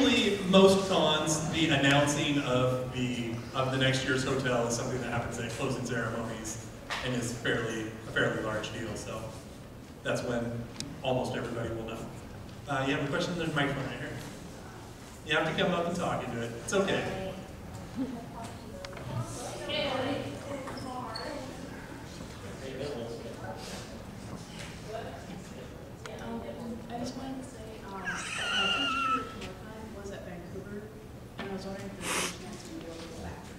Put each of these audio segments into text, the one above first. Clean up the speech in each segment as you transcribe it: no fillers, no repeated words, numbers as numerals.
usually, most cons, the announcing of the next year's hotel is something that happens at closing ceremonies and is a fairly large deal. So that's when almost everybody will know. You have a question? There's a microphone right here. You have to come up and talk into it. It's okay. I just wanted to say, my first year at Kumoricon was at Vancouver, and I was wondering if there's any chance we'd be able to go back to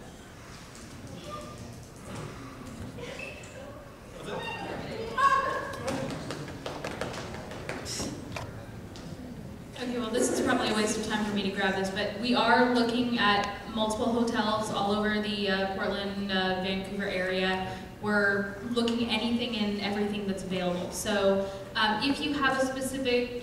that. Okay, well this is probably a waste of time for me to grab this, but we are looking at multiple hotels all over the Portland, Vancouver area. We're looking at anything and everything that's available. So if you have a specific,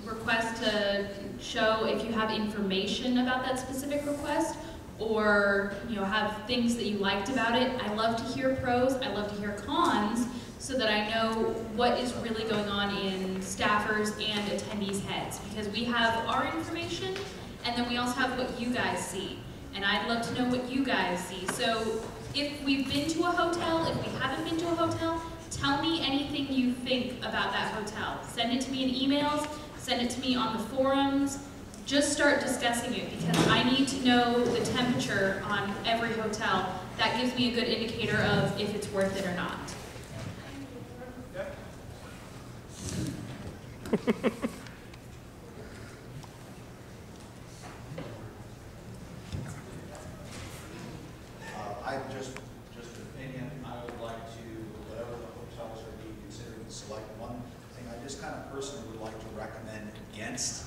request to show, if you have information about that specific request, or have things that you liked about it, I love to hear pros, I love to hear cons, so that I know what is really going on in staffers and attendees' heads. Because we have our information, and then we also have what you guys see. And I'd love to know what you guys see. So if we've been to a hotel, if we haven't been to a hotel, tell me anything you think about that hotel. Send it to me in emails, send it to me on the forums. Just start discussing it, because I need to know the temperature on every hotel. That gives me a good indicator of if it's worth it or not. Just an opinion, I would like to, whatever the hotels are being considered, select one thing I just kind of personally would like to recommend against.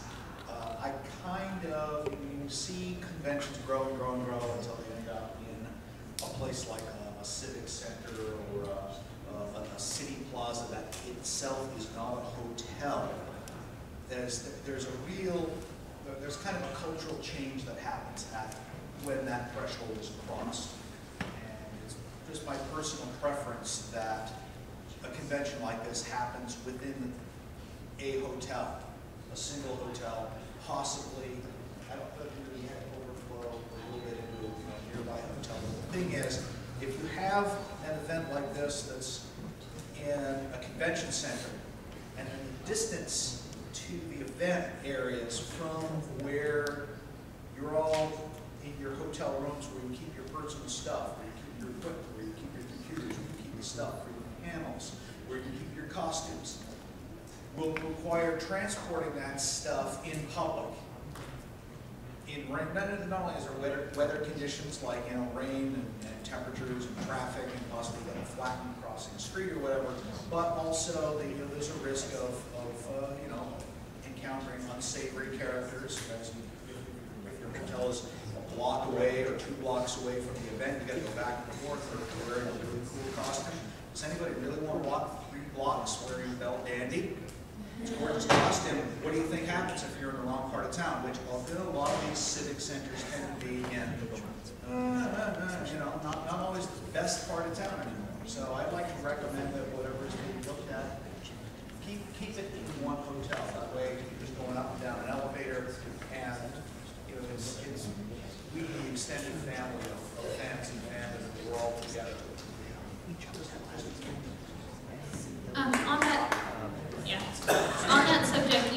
I kind of, you see conventions grow and grow and grow until they end up in a place like a civic center or a city plaza that itself is not a hotel. There's kind of a cultural change that happens when that threshold is crossed. Just my personal preference that a convention like this happens within a hotel, a single hotel, possibly, I don't know if you really had overflow a little bit into a nearby hotel. But the thing is, if you have an event like this that's in a convention center, and then the distance to the event areas from where you're all in your hotel rooms where you keep your personal stuff, where you keep your equipment, where you keep your computers, where you keep your stuff, where your panels, where you keep your costumes, will require transporting that stuff in public. In rain, not only is there weather conditions like rain and temperatures and traffic and possibly flattening crossing the street or whatever, but also there's a risk of encountering unsavory characters. If your hotel is a block away or 2 blocks away from the event, you got to go back and forth for wearing a really cool costume. Does anybody really want to walk 3 blocks wearing belt dandy? It's a gorgeous costume. What do you think happens if you're in the wrong part of town? Which a lot of these civic centers tend to be in, not always the best part of town anymore. So I'd like to recommend that whatever is being looked at, keep it in one hotel. That way you're just going up and down an elevator, and we the extended family of fans and fans that we're all together. On that subject,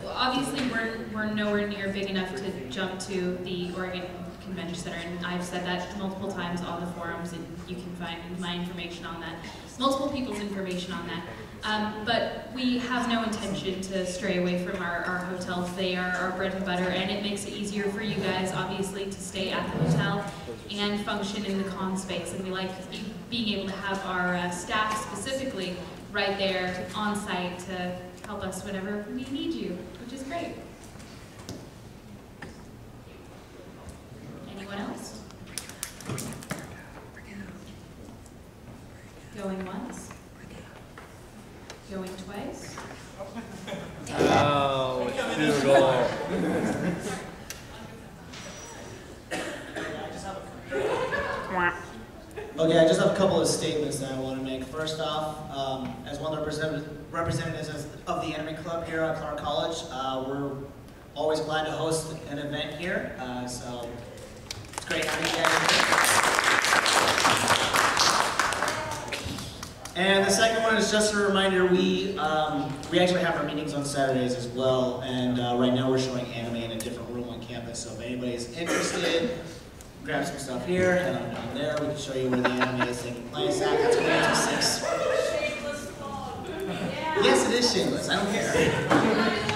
obviously we're nowhere near big enough to jump to the Oregon Convention Center, and I've said that multiple times on the forums, and you can find my information on that, multiple people's information on that. But we have no intention to stray away from our hotels. They are our bread and butter, and it makes it easier for you guys, obviously, to stay at the hotel and function in the con space. And we like being able to have our staff specifically right there on site to help us whenever we need you, which is great. Anyone else? Going once? Going twice? Oh, doodle. Okay, I just have a couple of statements that I want to make. First off, as one of the representatives of the Enemy Club here at Clark College, we're always glad to host an event here, so it's great having you guys here. And the second one is just a reminder, we actually have our meetings on Saturdays as well, and right now we're showing anime in a different room on campus, so if anybody's interested, grab some stuff here, head on down there, we can show you where the anime is taking place at. That's going until 6. Yes, it is shameless, I don't care.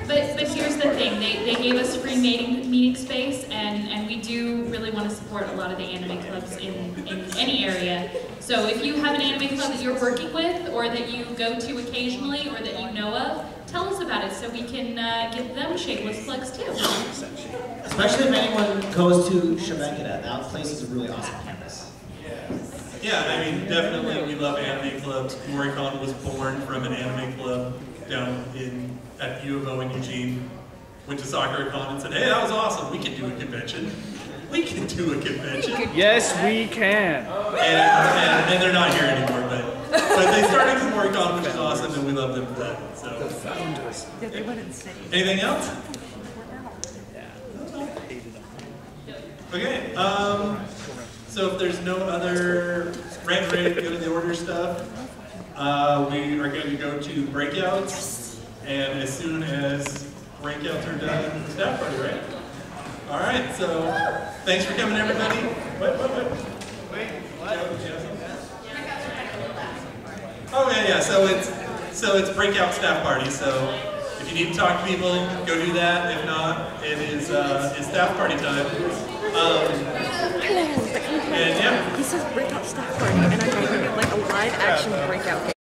But here's the thing, they gave us free meeting space, and we do really want to support a lot of the anime clubs in any area. So if you have an anime club that you're working with, or that you go to occasionally, or that you know of, tell us about it so we can give them shameless plugs too. Especially if anyone goes to Shebekita, that place is a really awesome campus. Yeah, I mean, definitely we love anime clubs. Kumoricon was born from an anime club down at U of O in Eugene. Went to SoccerCon and said, hey, that was awesome, we can do a convention. We can do a convention. Yes, we can. And they're not here anymore, but they started Kumoricon, which is awesome, and we love them for that. So. The founders. Yeah, they went insane. Anything else? Okay, so if there's no other rant ready to go to the order stuff, we are going to go to breakouts, and as soon as breakouts are done, staff party, right? All right, so thanks for coming, everybody. Wait, what? Oh yeah, so it's breakout staff party. So if you need to talk to people, go do that. If not, it's staff party time. And yeah. He says breakout staff party, and I'm making it like a live action breakout game.